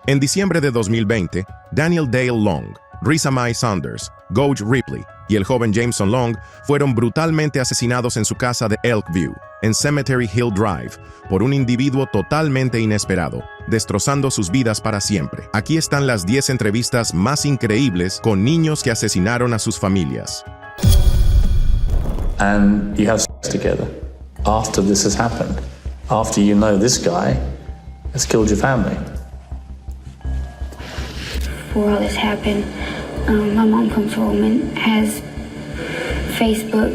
En diciembre de 2020, Daniel Dale Long, Risa Mae Saunders, Gouge Ripley y el joven Jameson Long fueron brutalmente asesinados en su casa de Elkview, en Cemetery Hill Drive, por un individuo totalmente inesperado, destrozando sus vidas para siempre. Aquí están las 10 entrevistas más increíbles con niños que asesinaron a sus familias. And you have sex together after this has happened, after you know this guy has killed your family. Before all this happened, my mom comes home and has Facebook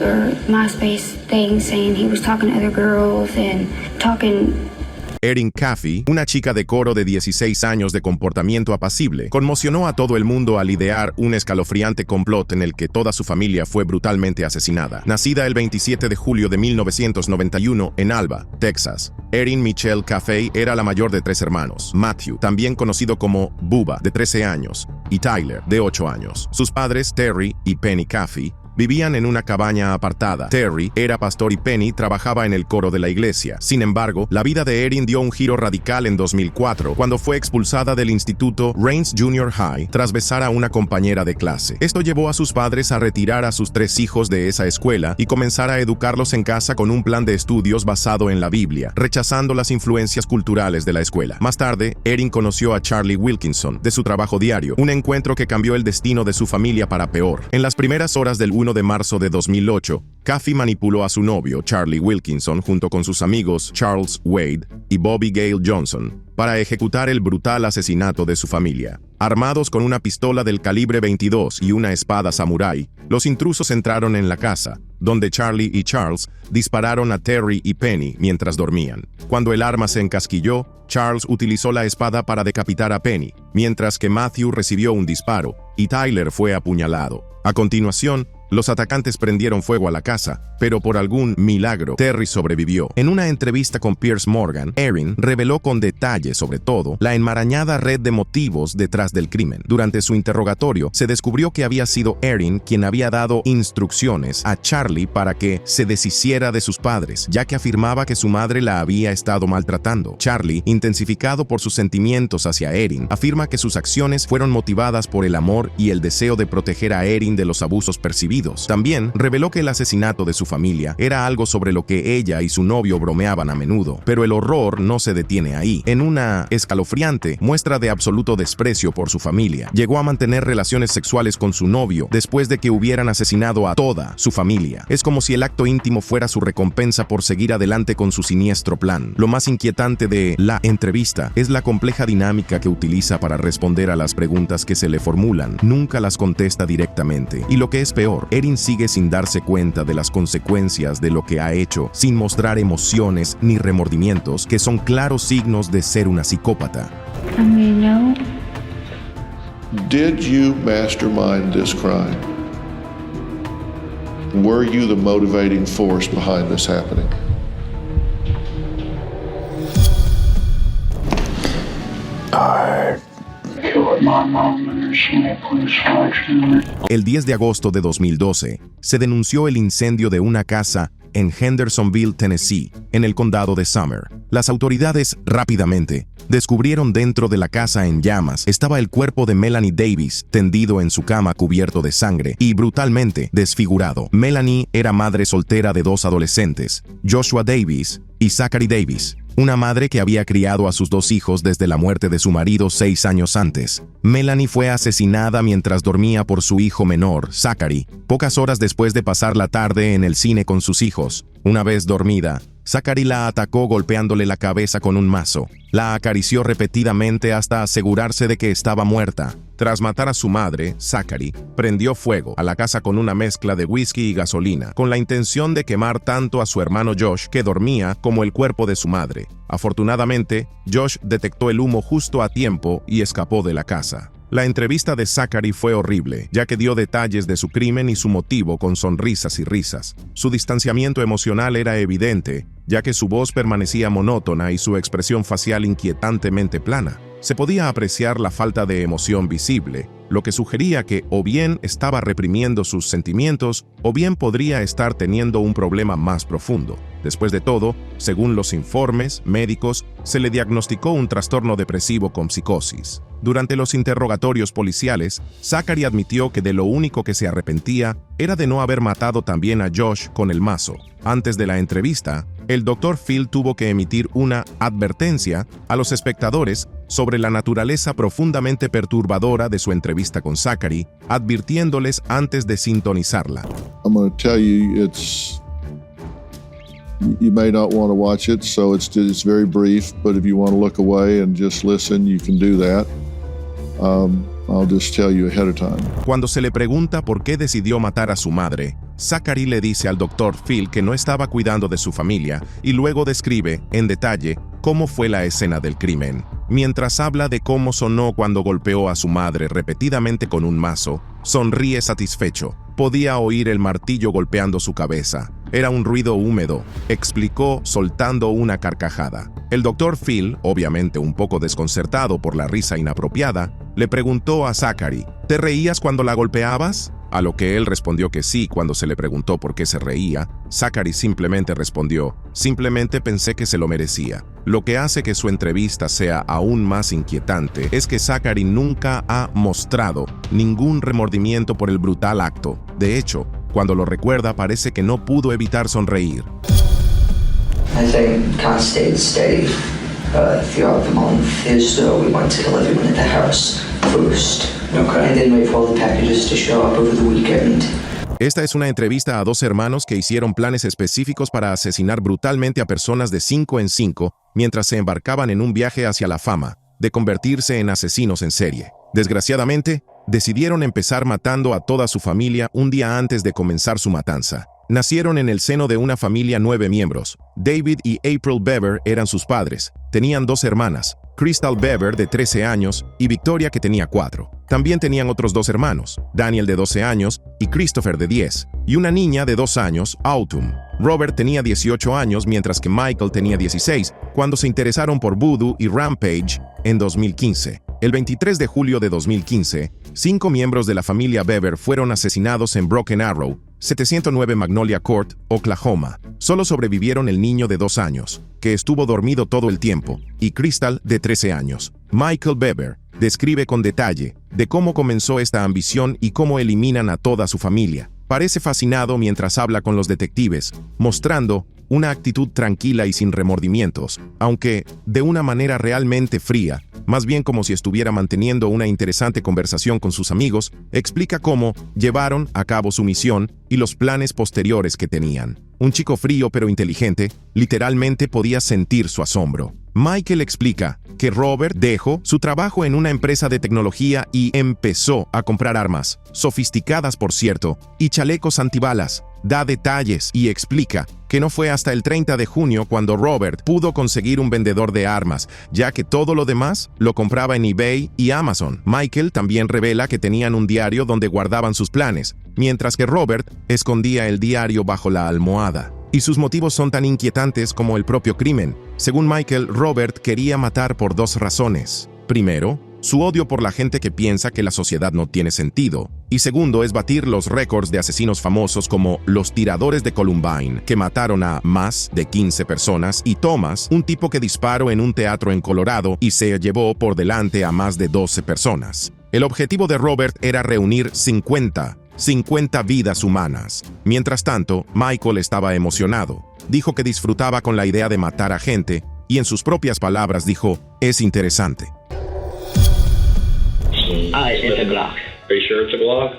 or MySpace things saying he was talking to other girls and talking. Erin Caffey, una chica de coro de 16 años de comportamiento apacible, conmocionó a todo el mundo al idear un escalofriante complot en el que toda su familia fue brutalmente asesinada. Nacida el 27 de julio de 1991 en Alba, Texas, Erin Michelle Caffey era la mayor de 3 hermanos: Matthew, también conocido como Bubba, de 13 años, y Tyler, de 8 años. Sus padres, Terry y Penny Caffey, vivían en una cabaña apartada. Terry era pastor y Penny trabajaba en el coro de la iglesia. Sin embargo, la vida de Erin dio un giro radical en 2004, cuando fue expulsada del instituto Rains Junior High tras besar a una compañera de clase. Esto llevó a sus padres a retirar a sus 3 hijos de esa escuela y comenzar a educarlos en casa con un plan de estudios basado en la Biblia, rechazando las influencias culturales de la escuela. Más tarde, Erin conoció a Charlie Wilkinson, de su trabajo diario, un encuentro que cambió el destino de su familia para peor. En las primeras horas del 1 de marzo de 2008, Caffey manipuló a su novio, Charlie Wilkinson, junto con sus amigos Charles Wade y Bobby Gale Johnson, para ejecutar el brutal asesinato de su familia. Armados con una pistola del calibre 22 y una espada samurái, los intrusos entraron en la casa, donde Charlie y Charles dispararon a Terry y Penny mientras dormían. Cuando el arma se encasquilló, Charles utilizó la espada para decapitar a Penny, mientras que Matthew recibió un disparo y Tyler fue apuñalado. A continuación, los atacantes prendieron fuego a la casa, pero por algún milagro, Terry sobrevivió. En una entrevista con Piers Morgan, Erin reveló con detalle, sobre todo, la enmarañada red de motivos detrás del crimen. Durante su interrogatorio, se descubrió que había sido Erin quien había dado instrucciones a Charlie para que se deshiciera de sus padres, ya que afirmaba que su madre la había estado maltratando. Charlie, intensificado por sus sentimientos hacia Erin, afirma que sus acciones fueron motivadas por el amor y el deseo de proteger a Erin de los abusos percibidos. También reveló que el asesinato de su familia era algo sobre lo que ella y su novio bromeaban a menudo, pero el horror no se detiene ahí. En una escalofriante muestra de absoluto desprecio por su familia, llegó a mantener relaciones sexuales con su novio después de que hubieran asesinado a toda su familia. Es como si el acto íntimo fuera su recompensa por seguir adelante con su siniestro plan. Lo más inquietante de la entrevista es la compleja dinámica que utiliza para responder a las preguntas que se le formulan. Nunca las contesta directamente. Y lo que es peor, Erin sigue sin darse cuenta de las consecuencias de lo que ha hecho, sin mostrar emociones ni remordimientos, que son claros signos de ser una psicópata. No. Did you mastermind this crime? Were you the motivating force behind this happening? El 10 de agosto de 2012, se denunció el incendio de una casa en Hendersonville, Tennessee, en el condado de Summer. Las autoridades rápidamente descubrieron dentro de la casa en llamas estaba el cuerpo de Melanie Davis, tendido en su cama cubierto de sangre y brutalmente desfigurado. Melanie era madre soltera de 2 adolescentes, Joshua Davis y Zachary Davis, una madre que había criado a sus 2 hijos desde la muerte de su marido 6 años antes. Melanie fue asesinada mientras dormía por su hijo menor, Zachary, pocas horas después de pasar la tarde en el cine con sus hijos. Una vez dormida, Zachary la atacó golpeándole la cabeza con un mazo. La acarició repetidamente hasta asegurarse de que estaba muerta. Tras matar a su madre, Zachary prendió fuego a la casa con una mezcla de whisky y gasolina, con la intención de quemar tanto a su hermano Josh, que dormía, como el cuerpo de su madre. Afortunadamente, Josh detectó el humo justo a tiempo y escapó de la casa. La entrevista de Zachary fue horrible, ya que dio detalles de su crimen y su motivo con sonrisas y risas. Su distanciamiento emocional era evidente, ya que su voz permanecía monótona y su expresión facial inquietantemente plana. Se podía apreciar la falta de emoción visible, lo que sugería que o bien estaba reprimiendo sus sentimientos o bien podría estar teniendo un problema más profundo. Después de todo, según los informes médicos, se le diagnosticó un trastorno depresivo con psicosis. Durante los interrogatorios policiales, Zachary admitió que de lo único que se arrepentía era de no haber matado también a Josh con el mazo. Antes de la entrevista, el Dr. Phil tuvo que emitir una advertencia a los espectadores sobre la naturaleza profundamente perturbadora de su entrevista con Zachary, advirtiéndoles antes de sintonizarla. I'm going to tell you, you may not want to watch it, so it's very brief, but if you want to look away and just listen, you can do that. I'll just tell you ahead of time. Cuando se le pregunta por qué decidió matar a su madre, Zachary le dice al Dr. Phil que no estaba cuidando de su familia y luego describe, en detalle, cómo fue la escena del crimen. Mientras habla de cómo sonó cuando golpeó a su madre repetidamente con un mazo, sonríe satisfecho. Podía oír el martillo golpeando su cabeza. Era un ruido húmedo, explicó soltando una carcajada. El Dr. Phil, obviamente un poco desconcertado por la risa inapropiada, le preguntó a Zachary, ¿te reías cuando la golpeabas? A lo que él respondió que sí cuando se le preguntó por qué se reía. Zachary simplemente respondió, simplemente pensé que se lo merecía. Lo que hace que su entrevista sea aún más inquietante es que Zachary nunca ha mostrado ningún remordimiento por el brutal acto. De hecho, cuando lo recuerda parece que no pudo evitar sonreír. I think kind of stayed steady throughout the month. We went to kill everyone at the house first. Okay. And then wait for all the packages to show up over the weekend. Esta es una entrevista a dos hermanos que hicieron planes específicos para asesinar brutalmente a personas de 5 en 5 mientras se embarcaban en un viaje hacia la fama, de convertirse en asesinos en serie. Desgraciadamente, decidieron empezar matando a toda su familia un día antes de comenzar su matanza. Nacieron en el seno de una familia 9 miembros. David y April Bever eran sus padres. Tenían 2 hermanas, Crystal Bever de 13 años y Victoria que tenía 4. También tenían otros 2 hermanos, Daniel de 12 años y Christopher de 10, y una niña de 2 años, Autumn. Robert tenía 18 años mientras que Michael tenía 16 cuando se interesaron por Voodoo y Rampage en 2015. El 23 de julio de 2015, 5 miembros de la familia Bever fueron asesinados en Broken Arrow, 709 Magnolia Court, Oklahoma. Solo sobrevivieron el niño de 2 años, que estuvo dormido todo el tiempo, y Crystal, de 13 años. Michael Bever describe con detalle de cómo comenzó esta ambición y cómo eliminan a toda su familia. Parece fascinado mientras habla con los detectives, mostrando una actitud tranquila y sin remordimientos, aunque de una manera realmente fría, más bien como si estuviera manteniendo una interesante conversación con sus amigos. Explica cómo llevaron a cabo su misión y los planes posteriores que tenían. Un chico frío pero inteligente, literalmente podía sentir su asombro. Michael explica que Robert dejó su trabajo en una empresa de tecnología y empezó a comprar armas, sofisticadas por cierto, y chalecos antibalas. Da detalles y explica que no fue hasta el 30 de junio cuando Robert pudo conseguir un vendedor de armas, ya que todo lo demás lo compraba en eBay y Amazon. Michael también revela que tenían un diario donde guardaban sus planes, mientras que Robert escondía el diario bajo la almohada. Y sus motivos son tan inquietantes como el propio crimen. Según Michael, Robert quería matar por 2 razones. Primero, su odio por la gente que piensa que la sociedad no tiene sentido. Y segundo es batir los récords de asesinos famosos como los tiradores de Columbine, que mataron a más de 15 personas, y Thomas, un tipo que disparó en un teatro en Colorado y se llevó por delante a más de 12 personas. El objetivo de Robert era reunir 50 vidas humanas. Mientras tanto, Michael estaba emocionado. Dijo que disfrutaba con la idea de matar a gente y en sus propias palabras dijo, es interesante. It's a Glock. Are you sure it's a Glock?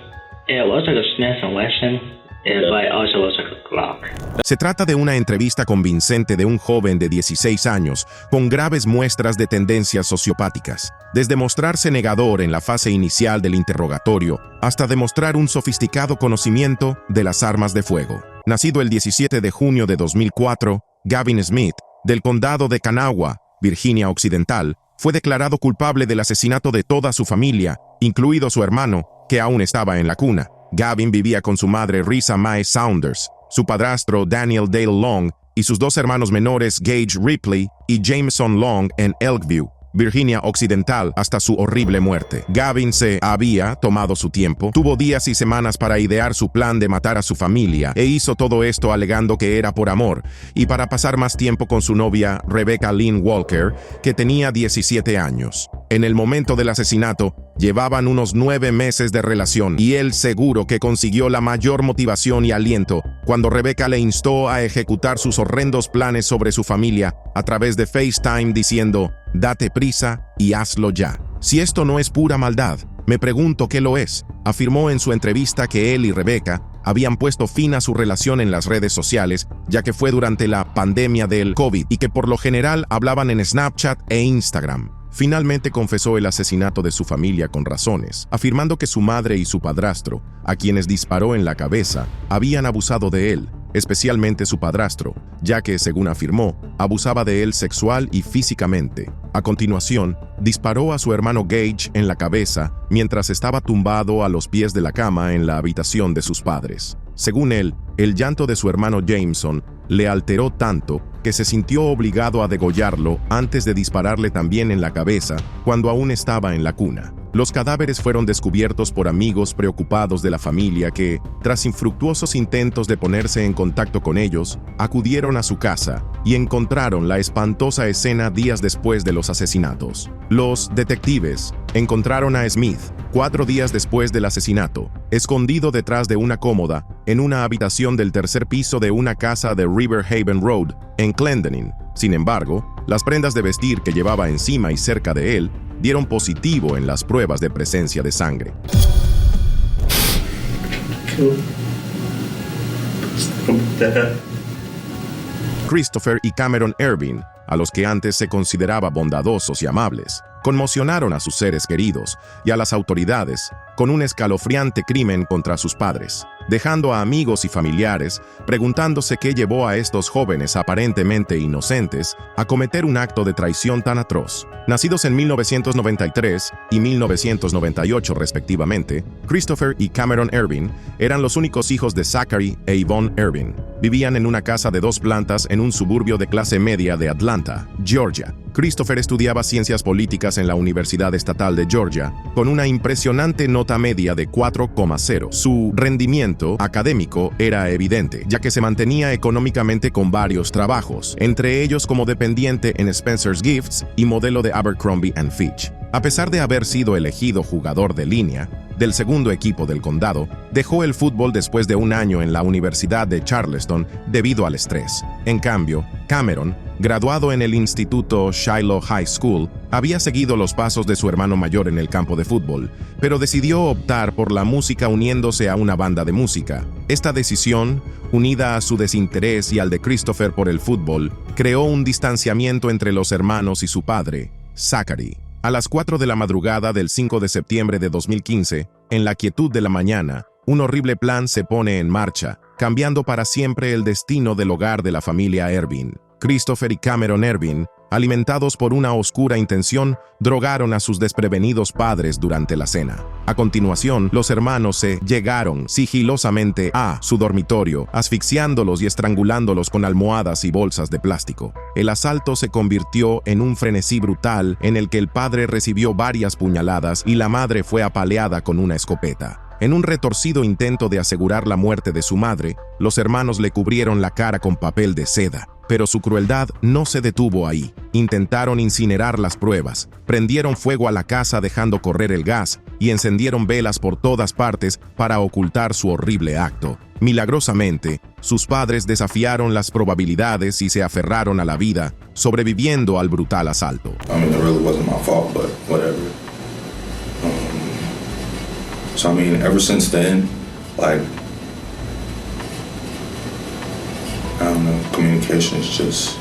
It looks like a Smith & Wesson, but it also looks like a Glock. Se trata de una entrevista convincente de un joven de 16 años con graves muestras de tendencias sociopáticas, desde mostrarse negador en la fase inicial del interrogatorio hasta demostrar un sofisticado conocimiento de las armas de fuego. Nacido el 17 de junio de 2004, Gavin Smith, del condado de Kanawha, Virginia Occidental, fue declarado culpable del asesinato de toda su familia, incluido su hermano, que aún estaba en la cuna. Gavin vivía con su madre Risa Mae Saunders, su padrastro Daniel Dale Long y sus 2 hermanos menores Gage Ripley y Jameson Long en Elkview. Virginia Occidental, hasta su horrible muerte. Gavin se había tomado su tiempo, tuvo días y semanas para idear su plan de matar a su familia e hizo todo esto alegando que era por amor y para pasar más tiempo con su novia Rebecca Lynn Walker, que tenía 17 años. En el momento del asesinato, llevaban unos 9 meses de relación y él seguro que consiguió la mayor motivación y aliento cuando Rebecca le instó a ejecutar sus horrendos planes sobre su familia a través de FaceTime diciendo: «Date prisa y hazlo ya». Si esto no es pura maldad, me pregunto qué lo es. Afirmó en su entrevista que él y Rebecca habían puesto fin a su relación en las redes sociales, ya que fue durante la pandemia del COVID y que por lo general hablaban en Snapchat e Instagram. Finalmente confesó el asesinato de su familia con razones, afirmando que su madre y su padrastro, a quienes disparó en la cabeza, habían abusado de él, especialmente su padrastro, ya que, según afirmó, abusaba de él sexual y físicamente. A continuación, disparó a su hermano Gage en la cabeza mientras estaba tumbado a los pies de la cama en la habitación de sus padres. Según él, el llanto de su hermano Jameson le alteró tanto que se sintió obligado a degollarlo antes de dispararle también en la cabeza cuando aún estaba en la cuna. Los cadáveres fueron descubiertos por amigos preocupados de la familia que, tras infructuosos intentos de ponerse en contacto con ellos, acudieron a su casa y encontraron la espantosa escena días después de los asesinatos. Los detectives encontraron a Smith 4 días después del asesinato, escondido detrás de una cómoda en una habitación del tercer piso de una casa de River Haven Road, en Clendenin. Sin embargo, las prendas de vestir que llevaba encima y cerca de él dieron positivo en las pruebas de presencia de sangre. Christopher y Cameron Ervin, a los que antes se consideraba bondadosos y amables, conmocionaron a sus seres queridos y a las autoridades con un escalofriante crimen contra sus padres, dejando a amigos y familiares preguntándose qué llevó a estos jóvenes aparentemente inocentes a cometer un acto de traición tan atroz. Nacidos en 1993 y 1998 respectivamente, Christopher y Cameron Ervin eran los únicos hijos de Zachary e Yvonne Ervin. Vivían en una casa de 2 plantas en un suburbio de clase media de Atlanta, Georgia. Christopher estudiaba ciencias políticas en la Universidad Estatal de Georgia, con una impresionante nota media de 4,0. Su rendimiento académico era evidente, ya que se mantenía económicamente con varios trabajos, entre ellos como dependiente en Spencer's Gifts y modelo de Abercrombie & Fitch. A pesar de haber sido elegido jugador de línea del segundo equipo del condado, dejó el fútbol después de un año en la Universidad de Charleston debido al estrés. En cambio, Cameron, graduado en el instituto Shiloh High School, había seguido los pasos de su hermano mayor en el campo de fútbol, pero decidió optar por la música uniéndose a una banda de música. Esta decisión, unida a su desinterés y al de Christopher por el fútbol, creó un distanciamiento entre los hermanos y su padre, Zachary. A las 4 de la madrugada del 5 de septiembre de 2015, en la quietud de la mañana, un horrible plan se pone en marcha, cambiando para siempre el destino del hogar de la familia Ervin. Christopher y Cameron Ervin, alimentados por una oscura intención, drogaron a sus desprevenidos padres durante la cena. A continuación, los hermanos se llegaron sigilosamente a su dormitorio, asfixiándolos y estrangulándolos con almohadas y bolsas de plástico. El asalto se convirtió en un frenesí brutal en el que el padre recibió varias puñaladas y la madre fue apaleada con una escopeta. En un retorcido intento de asegurar la muerte de su madre, los hermanos le cubrieron la cara con papel de seda. Pero su crueldad no se detuvo ahí. Intentaron incinerar las pruebas, prendieron fuego a la casa dejando correr el gas y encendieron velas por todas partes para ocultar su horrible acto. Milagrosamente, sus padres desafiaron las probabilidades y se aferraron a la vida, sobreviviendo al brutal asalto. It really wasn't my fault, but whatever. So ever since then, I don't know, communication is just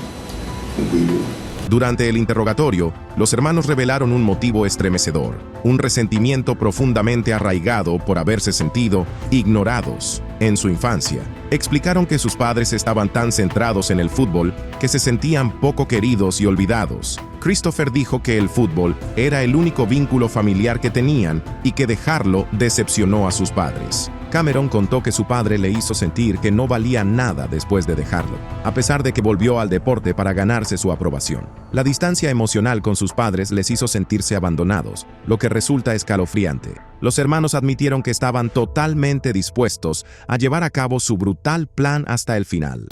weird. Durante el interrogatorio, los hermanos revelaron un motivo estremecedor, un resentimiento profundamente arraigado por haberse sentido ignorados en su infancia. Explicaron que sus padres estaban tan centrados en el fútbol que se sentían poco queridos y olvidados. Christopher dijo que el fútbol era el único vínculo familiar que tenían y que dejarlo decepcionó a sus padres. Cameron contó que su padre le hizo sentir que no valía nada después de dejarlo, a pesar de que volvió al deporte para ganarse su aprobación. La distancia emocional con sus padres les hizo sentirse abandonados, lo que resulta escalofriante. Los hermanos admitieron que estaban totalmente dispuestos a llevar a cabo su brutal plan hasta el final.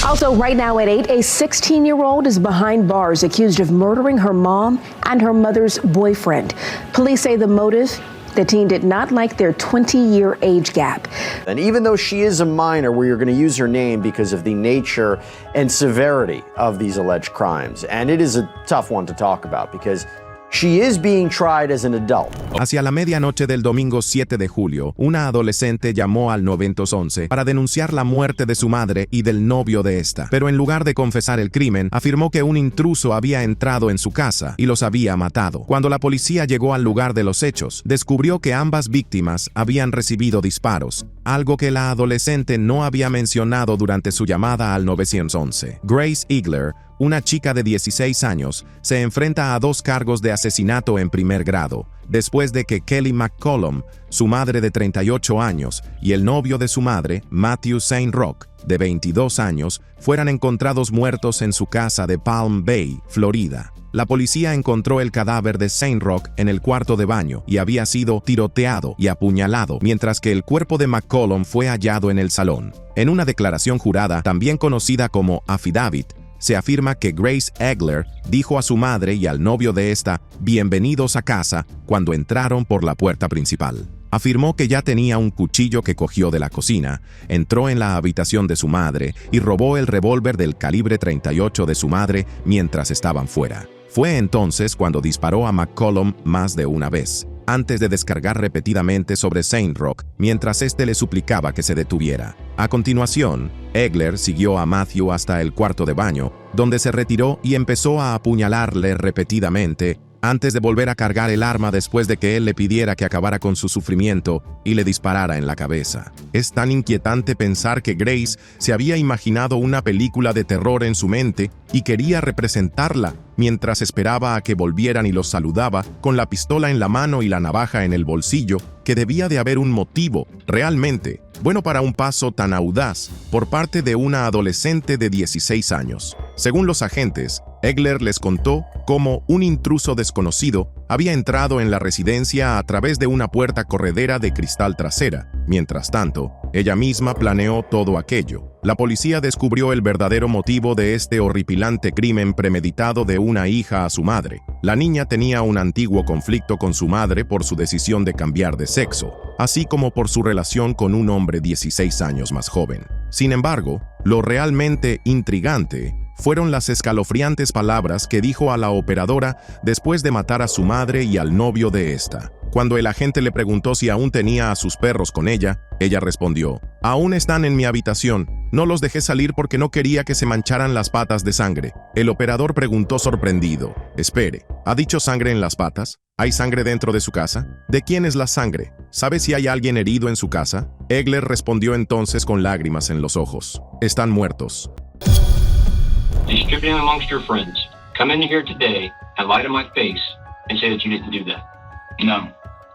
Also, right now at 8, a 16-year-old is behind bars accused of murdering her mom and her mother's boyfriend. Police say the motive: the teen did not like their 20-year age gap. And even though she is a minor, we are going to use her name because of the nature and severity of these alleged crimes. And it is a tough one to talk about because she is being tried as an adult. Hacia la medianoche del domingo 7 de julio, una adolescente llamó al 911 para denunciar la muerte de su madre y del novio de esta. Pero en lugar de confesar el crimen, afirmó que un intruso había entrado en su casa y los había matado. Cuando la policía llegó al lugar de los hechos, descubrió que ambas víctimas habían recibido disparos, algo que la adolescente no había mencionado durante su llamada al 911. Grace Igler, una chica de 16 años, se enfrenta a 2 cargos de asesinato en primer grado, después de que Kelly McCollum, su madre de 38 años, y el novio de su madre, Matthew St. Rock, de 22 años, fueran encontrados muertos en su casa de Palm Bay, Florida. La policía encontró el cadáver de St. Rock en el cuarto de baño y había sido tiroteado y apuñalado, mientras que el cuerpo de McCollum fue hallado en el salón. En una declaración jurada, también conocida como affidavit, se afirma que Grace Igler dijo a su madre y al novio de esta "bienvenidos a casa" cuando entraron por la puerta principal. Afirmó que ya tenía un cuchillo que cogió de la cocina, entró en la habitación de su madre y robó el revólver del calibre 38 de su madre mientras estaban fuera. Fue entonces cuando disparó a McCollum más de una vez, antes de descargar repetidamente sobre St. Rock, mientras éste le suplicaba que se detuviera. A continuación, Igler siguió a Matthew hasta el cuarto de baño, donde se retiró y empezó a apuñalarle repetidamente, antes de volver a cargar el arma después de que él le pidiera que acabara con su sufrimiento y le disparara en la cabeza. Es tan inquietante pensar que Grace se había imaginado una película de terror en su mente y quería representarla mientras esperaba a que volvieran y los saludaba con la pistola en la mano y la navaja en el bolsillo, que debía de haber un motivo, realmente, bueno para un paso tan audaz por parte de una adolescente de 16 años. Según los agentes, Igler les contó cómo un intruso desconocido había entrado en la residencia a través de una puerta corredera de cristal trasera. Mientras tanto, ella misma planeó todo aquello. La policía descubrió el verdadero motivo de este horripilante crimen premeditado de una hija a su madre. La niña tenía un antiguo conflicto con su madre por su decisión de cambiar de sexo, así como por su relación con un hombre 16 años más joven. Sin embargo, lo realmente intrigante fueron las escalofriantes palabras que dijo a la operadora después de matar a su madre y al novio de esta. Cuando el agente le preguntó si aún tenía a sus perros con ella, ella respondió: "Aún están en mi habitación. No los dejé salir porque no quería que se mancharan las patas de sangre". El operador preguntó sorprendido: "Espere, ¿ha dicho sangre en las patas? ¿Hay sangre dentro de su casa? ¿De quién es la sangre? ¿Sabe si hay alguien herido en su casa?". Igler respondió entonces con lágrimas en los ojos: "Están muertos". Distributing amongst your friends. Come in here today and lie to my face and say that you didn't do that. No.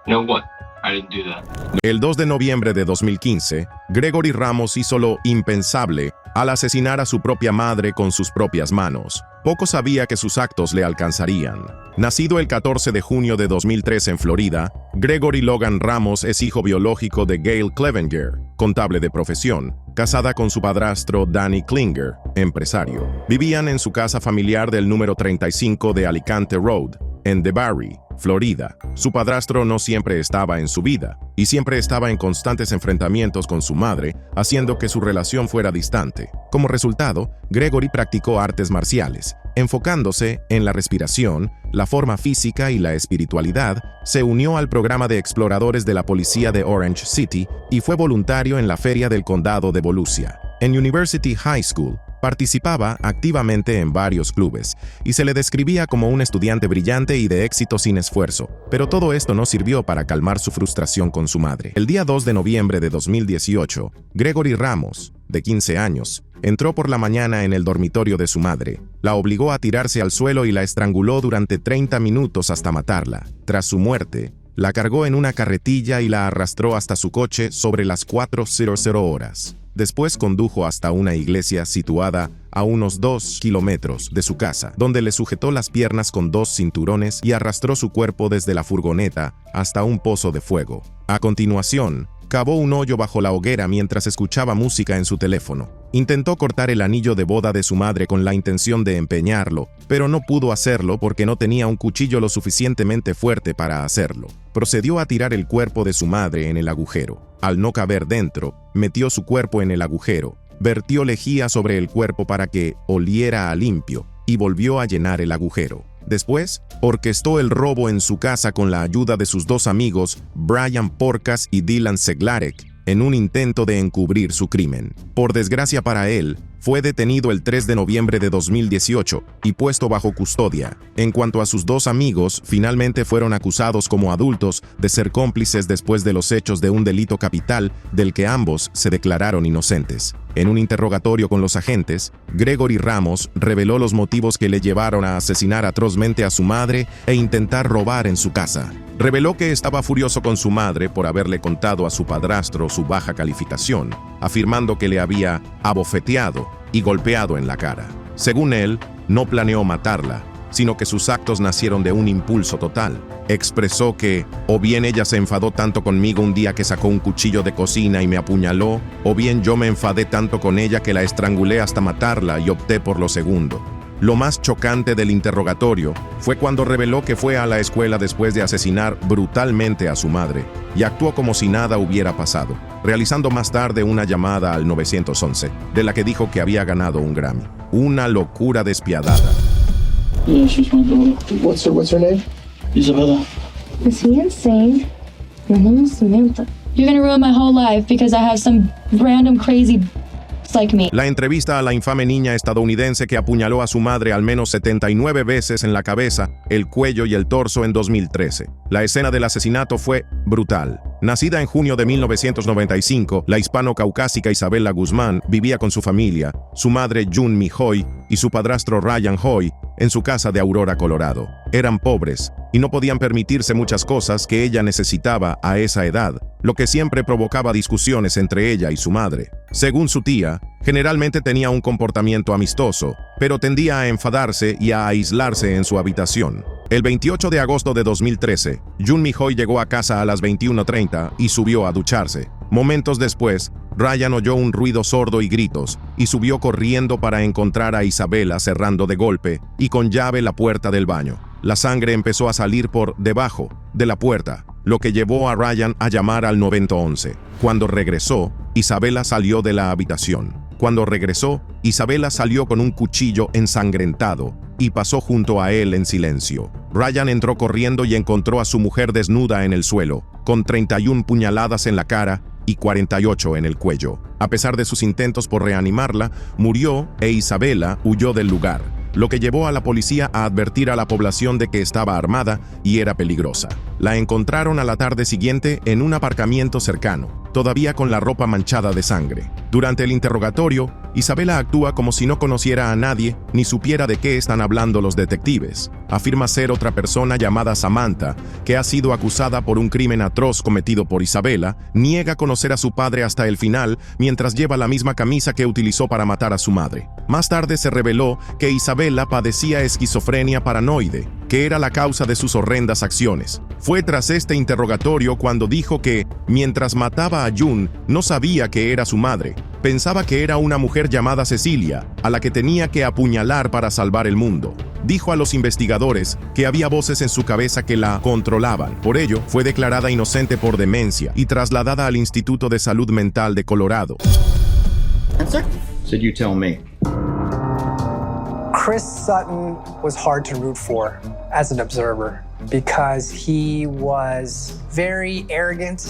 No what? I didn't do that. El 2 de noviembre de 2015, Gregory Ramos hizo lo impensable al asesinar a su propia madre con sus propias manos. Poco sabía que sus actos le alcanzarían. Nacido el 14 de junio de 2003 en Florida, Gregory Logan Ramos es hijo biológico de Gail Clevenger, contable de profesión, casada con su padrastro Danny Klinger, empresario. Vivían en su casa familiar del número 35 de Alicante Road, en DeBarry, Florida. Su padrastro no siempre estaba en su vida y siempre estaba en constantes enfrentamientos con su madre, haciendo que su relación fuera distante. Como resultado, Gregory practicó artes marciales. Enfocándose en la respiración, la forma física y la espiritualidad, se unió al programa de exploradores de la policía de Orange City y fue voluntario en la feria del condado de Volusia. En University High School, participaba activamente en varios clubes y se le describía como un estudiante brillante y de éxito sin esfuerzo, pero todo esto no sirvió para calmar su frustración con su madre. El día 2 de noviembre de 2018, Gregory Ramos, de 15 años, entró por la mañana en el dormitorio de su madre, la obligó a tirarse al suelo y la estranguló durante 30 minutos hasta matarla. Tras su muerte, la cargó en una carretilla y la arrastró hasta su coche sobre las 4:00 horas. Después condujo hasta una iglesia situada a unos 2 kilómetros de su casa, donde le sujetó las piernas con 2 cinturones y arrastró su cuerpo desde la furgoneta hasta un pozo de fuego. A continuación, cavó un hoyo bajo la hoguera mientras escuchaba música en su teléfono. Intentó cortar el anillo de boda de su madre con la intención de empeñarlo, pero no pudo hacerlo porque no tenía un cuchillo lo suficientemente fuerte para hacerlo. Procedió a tirar el cuerpo de su madre en el agujero. Al no caber dentro, metió su cuerpo en el agujero, vertió lejía sobre el cuerpo para que oliera a limpio y volvió a llenar el agujero. Después, orquestó el robo en su casa con la ayuda de sus 2 amigos, Brian Porcas y Dylan Seglarek, en un intento de encubrir su crimen. Por desgracia para él, fue detenido el 3 de noviembre de 2018 y puesto bajo custodia. En cuanto a sus 2 amigos, finalmente fueron acusados como adultos de ser cómplices después de los hechos de un delito capital del que ambos se declararon inocentes. En un interrogatorio con los agentes, Gregory Ramos reveló los motivos que le llevaron a asesinar atrozmente a su madre e intentar robar en su casa. Reveló que estaba furioso con su madre por haberle contado a su padrastro su baja calificación, afirmando que le había abofeteado y golpeado en la cara. Según él, no planeó matarla, sino que sus actos nacieron de un impulso total. Expresó que, o bien ella se enfadó tanto conmigo un día que sacó un cuchillo de cocina y me apuñaló, o bien yo me enfadé tanto con ella que la estrangulé hasta matarla y opté por lo segundo. Lo más chocante del interrogatorio fue cuando reveló que fue a la escuela después de asesinar brutalmente a su madre y actuó como si nada hubiera pasado, realizando más tarde una llamada al 911, de la que dijo que había ganado un Grammy. Una locura despiadada. Yeah, she's my daughter. What's her name? Isabella. Is he insane? My name is Samantha. You're gonna ruin my whole life because I have some random crazy like me. La entrevista a la infame niña estadounidense que apuñaló a su madre al menos 79 veces en la cabeza, el cuello y el torso en 2013. La escena del asesinato fue brutal. Nacida en junio de 1995, la hispano-caucásica Isabella Guzmán vivía con su familia, su madre June Mi Hoy y su padrastro Ryan Hoy, en su casa de Aurora, Colorado. Eran pobres y no podían permitirse muchas cosas que ella necesitaba a esa edad, lo que siempre provocaba discusiones entre ella y su madre. Según su tía, generalmente tenía un comportamiento amistoso, pero tendía a enfadarse y a aislarse en su habitación. El 28 de agosto de 2013, June Mi Hoy llegó a casa a las 21:30 y subió a ducharse. Momentos después, Ryan oyó un ruido sordo y gritos, y subió corriendo para encontrar a Isabella cerrando de golpe y con llave la puerta del baño. La sangre empezó a salir por debajo de la puerta, lo que llevó a Ryan a llamar al 911. Cuando regresó, Isabella salió de la habitación. Cuando regresó, Isabella salió con un cuchillo ensangrentado y pasó junto a él en silencio. Ryan entró corriendo y encontró a su mujer desnuda en el suelo, con 31 puñaladas en la cara y 48 en el cuello. A pesar de sus intentos por reanimarla, murió e Isabella huyó del lugar, lo que llevó a la policía a advertir a la población de que estaba armada y era peligrosa. La encontraron a la tarde siguiente en un aparcamiento cercano, todavía con la ropa manchada de sangre. Durante el interrogatorio, Isabella actúa como si no conociera a nadie ni supiera de qué están hablando los detectives. Afirma ser otra persona llamada Samantha, que ha sido acusada por un crimen atroz cometido por Isabella, niega conocer a su padre hasta el final, mientras lleva la misma camisa que utilizó para matar a su madre. Más tarde se reveló que Isabella padecía esquizofrenia paranoide, que era la causa de sus horrendas acciones. Fue tras este interrogatorio cuando dijo que, mientras mataba a June, no sabía que era su madre. Pensaba que era una mujer llamada Cecilia, a la que tenía que apuñalar para salvar el mundo. Dijo a los investigadores que había voces en su cabeza que la controlaban. Por ello, fue declarada inocente por demencia y trasladada al Instituto de Salud Mental de Colorado. So you tell me. Chris Sutton was hard to root for as an observer because he was very arrogant.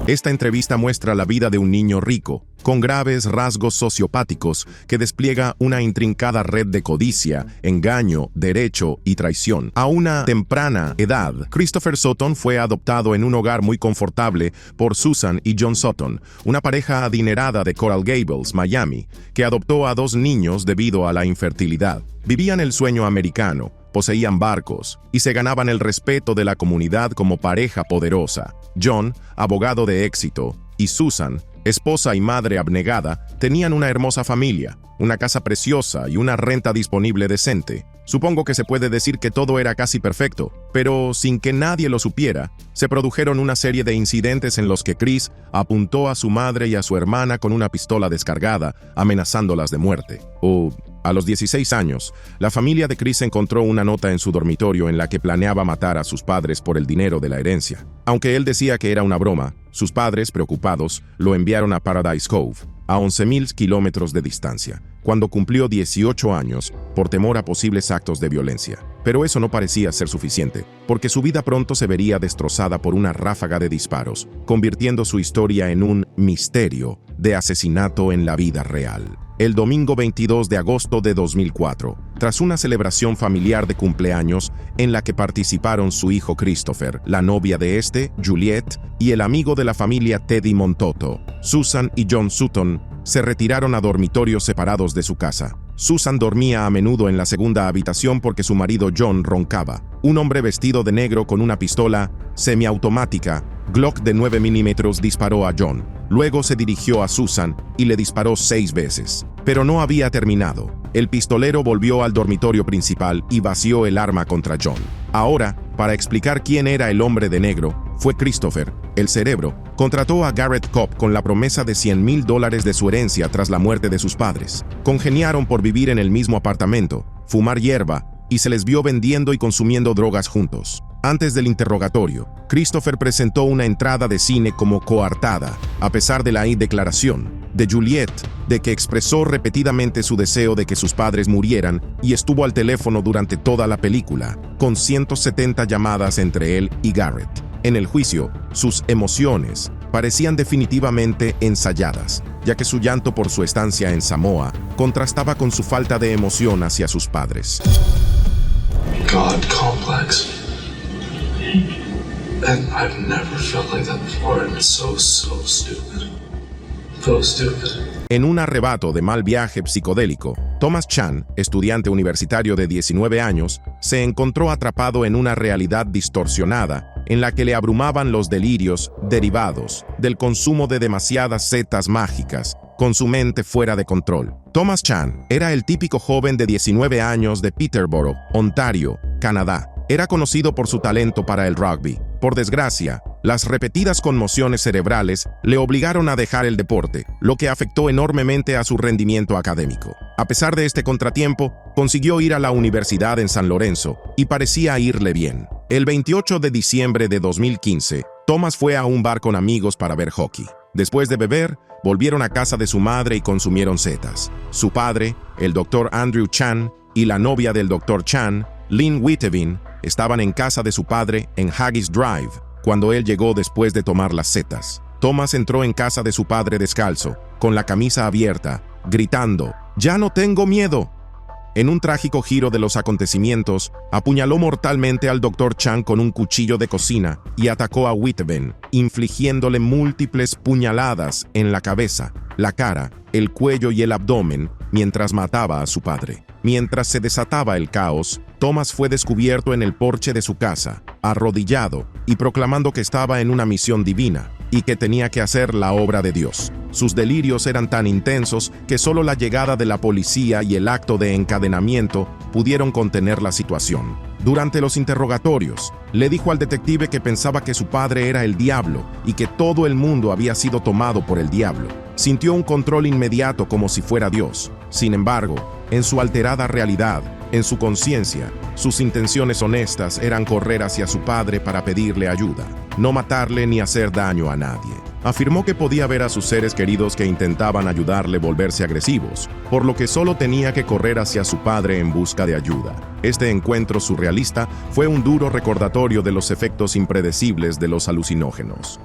Esta entrevista muestra la vida de un niño rico, con graves rasgos sociopáticos que despliega una intrincada red de codicia, engaño, derecho y traición. A una temprana edad, Christopher Sutton fue adoptado en un hogar muy confortable por Susan y John Sutton, una pareja adinerada de Coral Gables, Miami, que adoptó a 2 niños debido a la infertilidad. Vivían el sueño americano, poseían barcos y se ganaban el respeto de la comunidad como pareja poderosa. John, abogado de éxito, y Susan, esposa y madre abnegada, tenían una hermosa familia, una casa preciosa y una renta disponible decente. Supongo que se puede decir que todo era casi perfecto, pero sin que nadie lo supiera, se produjeron una serie de incidentes en los que Chris apuntó a su madre y a su hermana con una pistola descargada, amenazándolas de muerte. A los 16 años, la familia de Chris encontró una nota en su dormitorio en la que planeaba matar a sus padres por el dinero de la herencia. Aunque él decía que era una broma, sus padres, preocupados, lo enviaron a Paradise Cove, a 11.000 kilómetros de distancia, cuando cumplió 18 años, por temor a posibles actos de violencia. Pero eso no parecía ser suficiente, porque su vida pronto se vería destrozada por una ráfaga de disparos, convirtiendo su historia en un misterio de asesinato en la vida real. El domingo 22 de agosto de 2004, tras una celebración familiar de cumpleaños en la que participaron su hijo Christopher, la novia de Juliette, y el amigo de la familia Teddy Montoto, Susan y John Sutton se retiraron a dormitorios separados de su casa. Susan dormía a menudo en la segunda habitación porque su marido John roncaba. Un hombre vestido de negro con una pistola semiautomática Glock de 9 milímetros disparó a John. Luego se dirigió a Susan y le disparó 6 veces. Pero no había terminado. El pistolero volvió al dormitorio principal y vació el arma contra John. Ahora, para explicar quién era el hombre de negro, fue Christopher, el cerebro. Contrató a Garrett Cobb con la promesa de $100,000 de su herencia tras la muerte de sus padres. Congeniaron por vivir en el mismo apartamento, fumar hierba, y se les vio vendiendo y consumiendo drogas juntos. Antes del interrogatorio, Christopher presentó una entrada de cine como coartada, a pesar de la declaración de Juliette de que expresó repetidamente su deseo de que sus padres murieran y estuvo al teléfono durante toda la película, con 170 llamadas entre él y Garrett. En el juicio, sus emociones parecían definitivamente ensayadas, ya que su llanto por su estancia en Samoa contrastaba con su falta de emoción hacia sus padres. God complex. And I've never felt like that before, and it's so stupid. So stupid. En un arrebato de mal viaje psicodélico, Thomas Chan, estudiante universitario de 19 años, se encontró atrapado en una realidad distorsionada en la que le abrumaban los delirios derivados del consumo de demasiadas setas mágicas, con su mente fuera de control. Thomas Chan era el típico joven de 19 años de Peterborough, Ontario, Canadá. Era conocido por su talento para el rugby. Por desgracia, las repetidas conmociones cerebrales le obligaron a dejar el deporte, lo que afectó enormemente a su rendimiento académico. A pesar de este contratiempo, consiguió ir a la universidad en San Lorenzo y parecía irle bien. El 28 de diciembre de 2015, Thomas fue a un bar con amigos para ver hockey. Después de beber, volvieron a casa de su madre y consumieron setas. Su padre, el Dr. Andrew Chan, y la novia del Dr. Chan, Lynn Wittevin, estaban en casa de su padre en Haggis Drive cuando él llegó después de tomar las setas. Thomas entró en casa de su padre descalzo, con la camisa abierta, gritando, «¡Ya no tengo miedo!». En un trágico giro de los acontecimientos, apuñaló mortalmente al Dr. Chan con un cuchillo de cocina y atacó a Wittevin, infligiéndole múltiples puñaladas en la cabeza, la cara, el cuello y el abdomen mientras mataba a su padre. Mientras se desataba el caos, Thomas fue descubierto en el porche de su casa, arrodillado y proclamando que estaba en una misión divina y que tenía que hacer la obra de Dios. Sus delirios eran tan intensos que solo la llegada de la policía y el acto de encadenamiento pudieron contener la situación. Durante los interrogatorios, le dijo al detective que pensaba que su padre era el diablo y que todo el mundo había sido tomado por el diablo. Sintió un control inmediato como si fuera Dios. Sin embargo, en su alterada realidad, en su conciencia, sus intenciones honestas eran correr hacia su padre para pedirle ayuda, no matarle ni hacer daño a nadie. Afirmó que podía ver a sus seres queridos que intentaban ayudarle volverse agresivos, por lo que solo tenía que correr hacia su padre en busca de ayuda. Este encuentro surrealista fue un duro recordatorio de los efectos impredecibles de los alucinógenos.